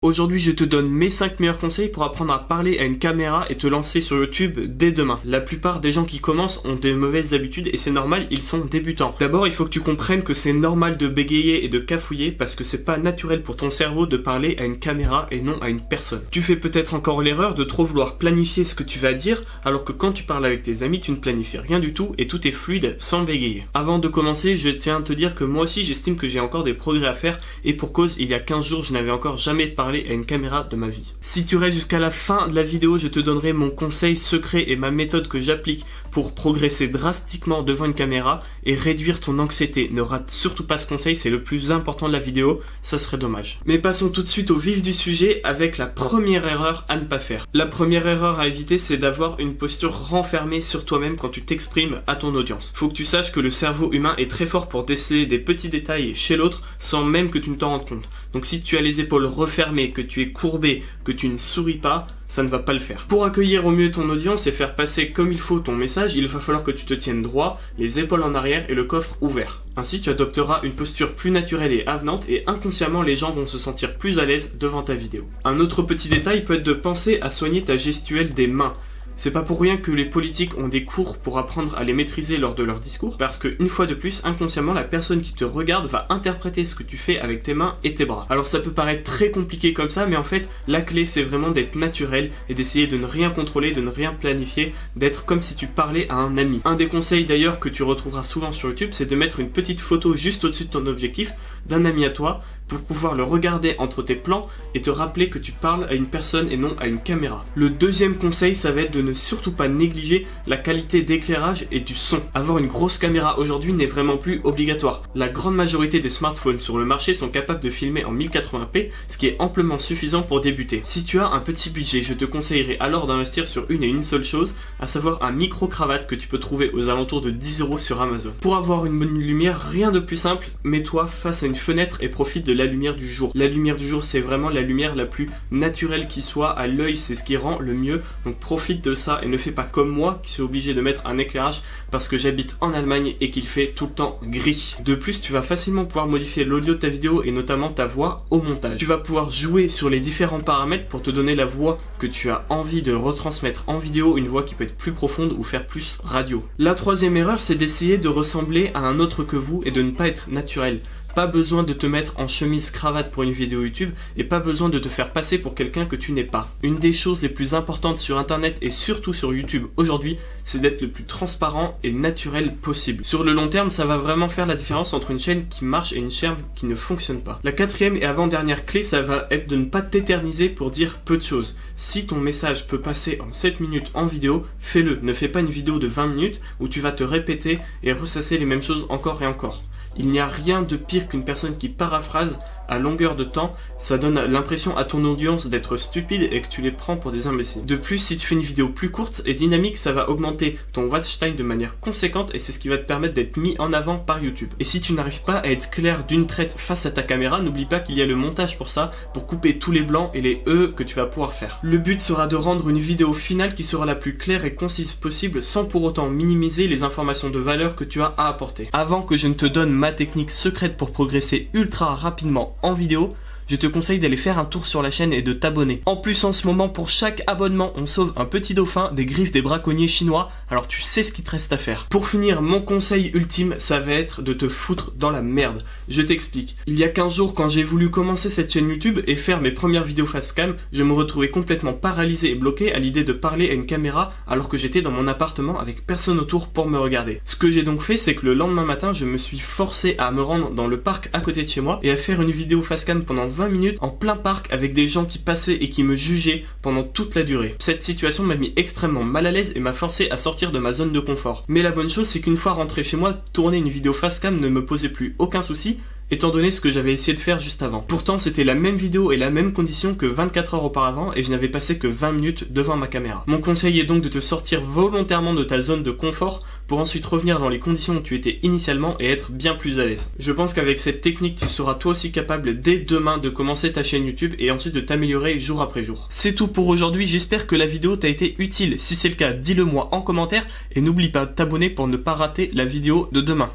Aujourd'hui, je te donne mes 5 meilleurs conseils pour apprendre à parler à une caméra et te lancer sur YouTube dès demain. La plupart des gens qui commencent ont des mauvaises habitudes et c'est normal, ils sont débutants. D'abord, il faut que tu comprennes que c'est normal de bégayer et de cafouiller parce que c'est pas naturel pour ton cerveau de parler à une caméra et non à une personne. Tu fais peut-être encore l'erreur de trop vouloir planifier ce que tu vas dire alors que quand tu parles avec tes amis, tu ne planifies rien du tout et tout est fluide sans bégayer. Avant de commencer, je tiens à te dire que moi aussi, j'estime que j'ai encore des progrès à faire et pour cause, il y a 15 jours, je n'avais encore jamais parlé à une caméra de ma vie. Si tu restes jusqu'à la fin de la vidéo, je te donnerai mon conseil secret et ma méthode que j'applique pour progresser drastiquement devant une caméra et réduire ton anxiété. Ne rate surtout pas ce conseil, c'est le plus important de la vidéo, ça serait dommage. Mais passons tout de suite au vif du sujet avec la première erreur à ne pas faire. La première erreur à éviter, c'est d'avoir une posture renfermée sur toi-même quand tu t'exprimes à ton audience. Faut que tu saches que le cerveau humain est très fort pour déceler des petits détails chez l'autre sans même que tu ne t'en rendes compte. Donc si tu as les épaules refermées, que tu es courbé, que tu ne souris pas, ça ne va pas le faire. Pour accueillir au mieux ton audience et faire passer comme il faut ton message, il va falloir que tu te tiennes droit, les épaules en arrière et le coffre ouvert. Ainsi, tu adopteras une posture plus naturelle et avenante et inconsciemment, les gens vont se sentir plus à l'aise devant ta vidéo. Un autre petit détail peut être de penser à soigner ta gestuelle des mains. C'est pas pour rien que les politiques ont des cours pour apprendre à les maîtriser lors de leur discours, parce que une fois de plus, inconsciemment, la personne qui te regarde va interpréter ce que tu fais avec tes mains et tes bras. Alors ça peut paraître très compliqué comme ça, mais en fait, la clé c'est vraiment d'être naturel et d'essayer de ne rien contrôler, de ne rien planifier, d'être comme si tu parlais à un ami. Un des conseils d'ailleurs que tu retrouveras souvent sur YouTube, c'est de mettre une petite photo juste au-dessus de ton objectif d'un ami à toi, pour pouvoir le regarder entre tes plans et te rappeler que tu parles à une personne et non à une caméra. Le deuxième conseil, ça va être de ne surtout pas négliger la qualité d'éclairage et du son. Avoir une grosse caméra aujourd'hui n'est vraiment plus obligatoire. La grande majorité des smartphones sur le marché sont capables de filmer en 1080p, ce qui est amplement suffisant pour débuter. Si tu as un petit budget, je te conseillerais alors d'investir sur une et une seule chose, à savoir un micro-cravate que tu peux trouver aux alentours de 10 € sur Amazon. Pour avoir une bonne lumière, rien de plus simple, mets-toi face à une fenêtre et profite de la lumière du jour. La lumière du jour, c'est vraiment la lumière la plus naturelle qui soit. À l'œil, c'est ce qui rend le mieux. Donc profite de ça et ne fais pas comme moi qui suis obligé de mettre un éclairage parce que j'habite en Allemagne et qu'il fait tout le temps gris. De plus, tu vas facilement pouvoir modifier l'audio de ta vidéo et notamment ta voix au montage. Tu vas pouvoir jouer sur les différents paramètres pour te donner la voix que tu as envie de retransmettre en vidéo, une voix qui peut être plus profonde ou faire plus radio. La troisième erreur, c'est d'essayer de ressembler à un autre que vous et de ne pas être naturel. Pas besoin de te mettre en chemise cravate pour une vidéo YouTube et pas besoin de te faire passer pour quelqu'un que tu n'es pas. Une des choses les plus importantes sur internet et surtout sur YouTube aujourd'hui, c'est d'être le plus transparent et naturel possible. Sur le long terme, ça va vraiment faire la différence entre une chaîne qui marche et une chaîne qui ne fonctionne pas. La quatrième et avant-dernière clé, ça va être de ne pas t'éterniser pour dire peu de choses. Si ton message peut passer en 7 minutes en vidéo, fais-le. Ne fais pas une vidéo de 20 minutes où tu vas te répéter et ressasser les mêmes choses encore et encore. Il n'y a rien de pire qu'une personne qui paraphrase à longueur de temps, ça donne l'impression à ton audience d'être stupide et que tu les prends pour des imbéciles. De plus, si tu fais une vidéo plus courte et dynamique, ça va augmenter ton watch time de manière conséquente et c'est ce qui va te permettre d'être mis en avant par YouTube. Et si tu n'arrives pas à être clair d'une traite face à ta caméra, n'oublie pas qu'il y a le montage pour ça, pour couper tous les blancs et les E que tu vas pouvoir faire. Le but sera de rendre une vidéo finale qui sera la plus claire et concise possible sans pour autant minimiser les informations de valeur que tu as à apporter. Avant que je ne te donne ma technique secrète pour progresser ultra rapidement en vidéo, je te conseille d'aller faire un tour sur la chaîne et de t'abonner. En plus, en ce moment, pour chaque abonnement, on sauve un petit dauphin des griffes des braconniers chinois, alors tu sais ce qu'il te reste à faire. Pour finir, mon conseil ultime, ça va être de te foutre dans la merde. Je t'explique. Il y a 15 jours, quand j'ai voulu commencer cette chaîne YouTube et faire mes premières vidéos facecam, je me retrouvais complètement paralysé et bloqué à l'idée de parler à une caméra alors que j'étais dans mon appartement avec personne autour pour me regarder. Ce que j'ai donc fait, c'est que le lendemain matin, je me suis forcé à me rendre dans le parc à côté de chez moi et à faire une vidéo facecam pendant 20 minutes en plein parc avec des gens qui passaient et qui me jugeaient pendant toute la durée. Cette situation m'a mis extrêmement mal à l'aise et m'a forcé à sortir de ma zone de confort. Mais la bonne chose, c'est qu'une fois rentré chez moi, tourner une vidéo facecam ne me posait plus aucun souci, étant donné ce que j'avais essayé de faire juste avant. Pourtant, c'était la même vidéo et la même condition que 24 heures auparavant et je n'avais passé que 20 minutes devant ma caméra. Mon conseil est donc de te sortir volontairement de ta zone de confort pour ensuite revenir dans les conditions où tu étais initialement et être bien plus à l'aise. Je pense qu'avec cette technique, tu seras toi aussi capable dès demain de commencer ta chaîne YouTube et ensuite de t'améliorer jour après jour. C'est tout pour aujourd'hui, j'espère que la vidéo t'a été utile. Si c'est le cas, dis-le moi en commentaire et n'oublie pas de t'abonner pour ne pas rater la vidéo de demain.